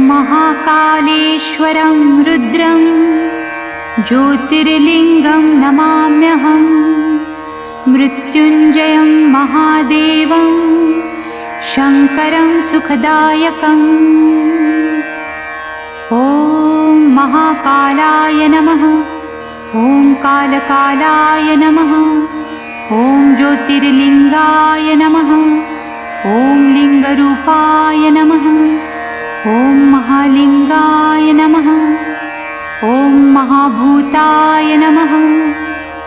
महाकालेश्वरं रुद्रं ज्योतिर्लिङ्गं नमाम्यहं। मृत्युञ्जयं महादेवं शङ्करं सुखदायकम्। ॐ महाकालाय नमः। ॐ कालकालाय नमः। ॐ ज्योतिर्लिङ्गाय नमः। ॐ लिङ्गरूपाय नमः। ॐ महालिङ्गाय नमः। ॐ महाभूताय नमः।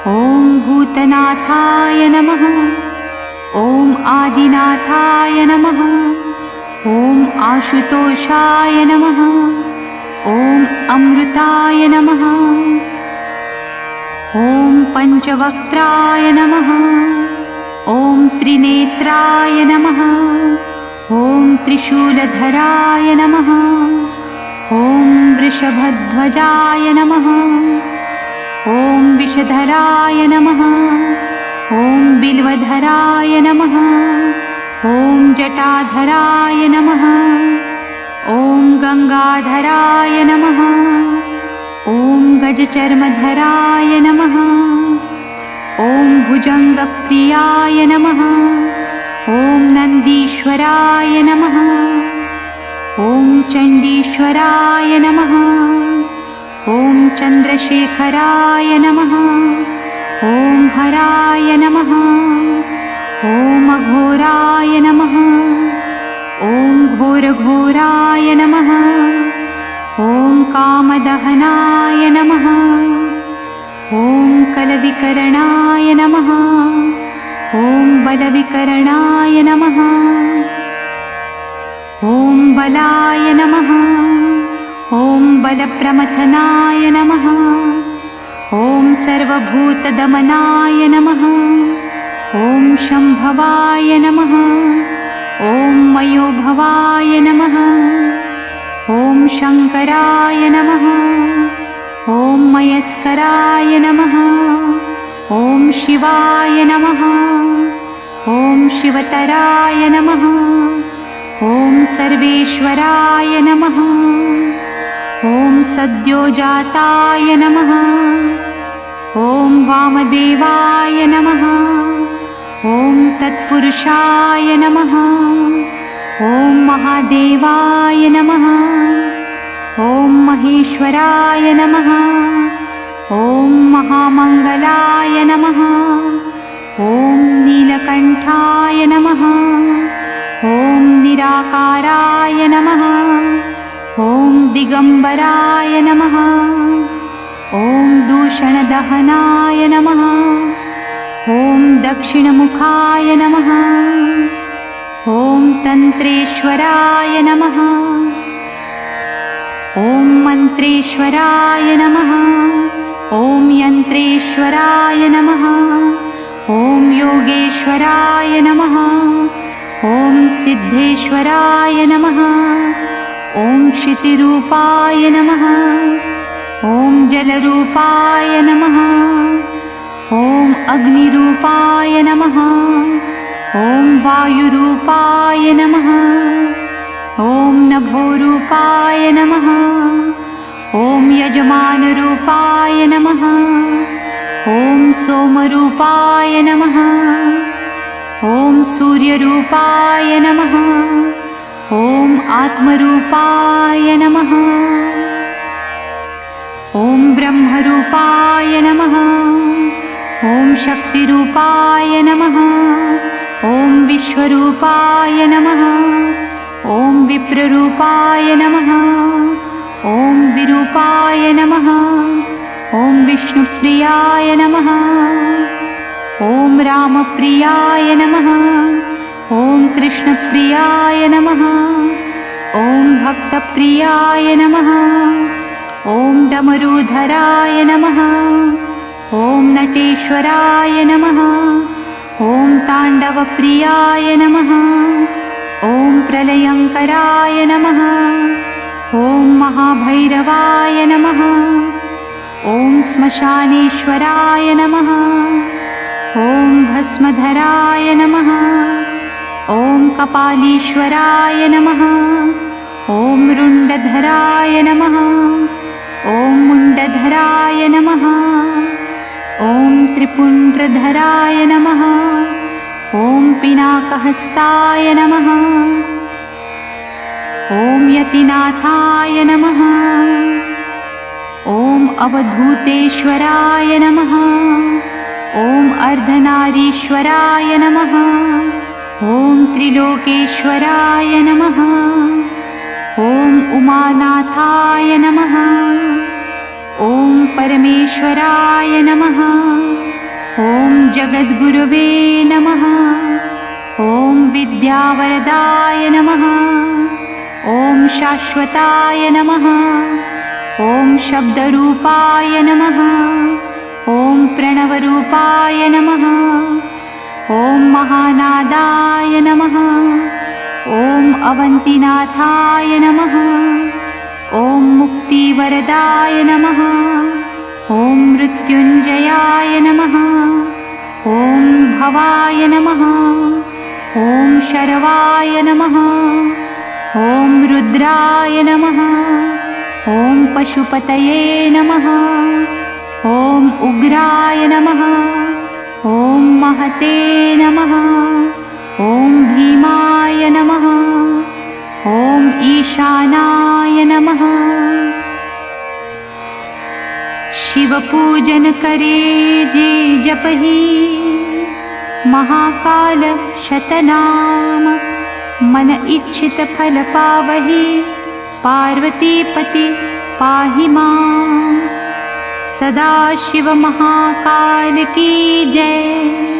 ॐ भूतनाथाय नमः। ॐ आदिनाथाय नमः। ॐ आशुतोषाय नमः। ॐ अमृताय नमः। ॐ पञ्चवक्त्राय नमः। ॐ त्रिनेत्राय नमः। ॐ त्रिशूलधराय नमः। ॐ वृषभध्वजाय नमः। ॐ विषधराय नमः। ॐ बिल्वधराय नमः। ॐ जटाधराय नमः। ॐ गङ्गाधराय नमः। ॐ गजचर्मधराय नमः। ॐ भुजङ्गप्रियाय नमः। ॐ नन्दीश्वराय नमः। ॐ चण्डीश्वराय नमः। ॐ चन्द्रशेखराय नमः। ॐ हराय नमः। ॐ अघोराय नमः। ॐ घोरघोराय नमः। ॐ कामदहनाय नमः। ॐ कलविकरणाय नमः। ॐ बलविकरणाय नमः। ॐ बलाय नमः। ॐ बलप्रमथनाय नमः। ॐ सर्वभूतदमनाय नमः। ॐ शम्भवाय नमः। ॐ मयोभवाय नमः। ॐ शङ्कराय नमः। ॐ मयस्कराय नमः। ॐ शिवाय नमः। ॐ शिवतराय नमः। ॐ सर्वेश्वराय नमः। ॐ सद्योजाताय नमः। ॐ वामदेवाय नमः। ॐ तत्पुरुषाय नमः। ॐ महादेवाय नमः। ॐ महेश्वराय नमः। ॐ महामङ्गलाय नमः। ॐ नीलकण्ठाय नमः। ॐ निराकाराय नमः। ॐ दिगम्बराय नमः। ॐ दूषणदहनाय नमः। ॐ दक्षिणमुखाय नमः। ॐ तन्त्रेश्वराय नमः। ॐ मन्त्रेश्वराय नमः। ॐ यन्त्रेश्वराय नमः। ॐ योगेश्वराय नमः। ॐ सिद्धेश्वराय नमः। ॐ क्षितिरूपाय नमः। ॐ जलरूपाय नमः। ॐ अग्निरूपाय नमः। ॐ वायुरूपाय नमः। ॐ नभोरूपाय नमः। ॐ यजमानरूपाय नमः। ॐ सोमरूपाय नमः। ॐ सूर्यरूपाय नमः। ॐ आत्मरूपाय नमः। ॐ ब्रह्मरूपाय नमः। ॐ शक्तिरूपाय नमः। ॐ विश्वरूपाय नमः। ॐ विप्ररूपाय नमः। ॐ विरूपाय नमः। ॐ विष्णुप्रियाय नमः। ॐ रामप्रियाय नमः। ॐ कृष्णप्रियाय नमः। ॐ भक्तप्रियाय नमः। ॐ डमरूधराय नमः। ॐ नटेश्वराय नमः। ॐ ताण्डवप्रियाय नमः। ॐ प्रलयङ्कराय नमः। ॐ महाभैरवाय नमः। ॐ श्मशानेश्वराय नमः। ॐ भस्मधराय नमः। ॐ कपालीश्वराय नमः। ॐ रुण्डधराय नमः। ॐ मुण्डधराय नमः। ॐ त्रिपुण्ड्रधराय नमः। ॐ पिनाकहस्ताय नमः। ॐ यतिनाथाय नमः। ॐ अवधूतेश्वराय नमः। ॐ अर्धनारीश्वराय नमः। ॐ त्रिलोकेश्वराय नमः। ॐ उमानाथाय नमः। ॐ परमेश्वराय नमः। ॐ जगद्गुरुवे नमः। ॐ विद्यावरदाय नमः। ॐ शाश्वताय नमः। ॐ शब्दरूपाय नमः। ॐ प्रणवरूपाय नमः। ॐ महानादाय नमः। ॐ अवन्तिनाथाय नमः। ॐ मुक्तिवरदाय नमः। ॐ मृत्युञ्जयाय नमः। ॐ भवाय नमः। ॐ शरवाय नमः। ॐ रुद्राय नमः। ॐ पशुपतये नमः। ॐ उग्राय नमः। ॐ महते नमः। ॐ भीमाय नमः। ॐ ईशानाय नमः। शिवपूजन करे जे जपहि महाकाल शतनाम। मन इच्छित फल पावहि पार्वतीपति पाहि मां। सदा शिव महाकाल की जय।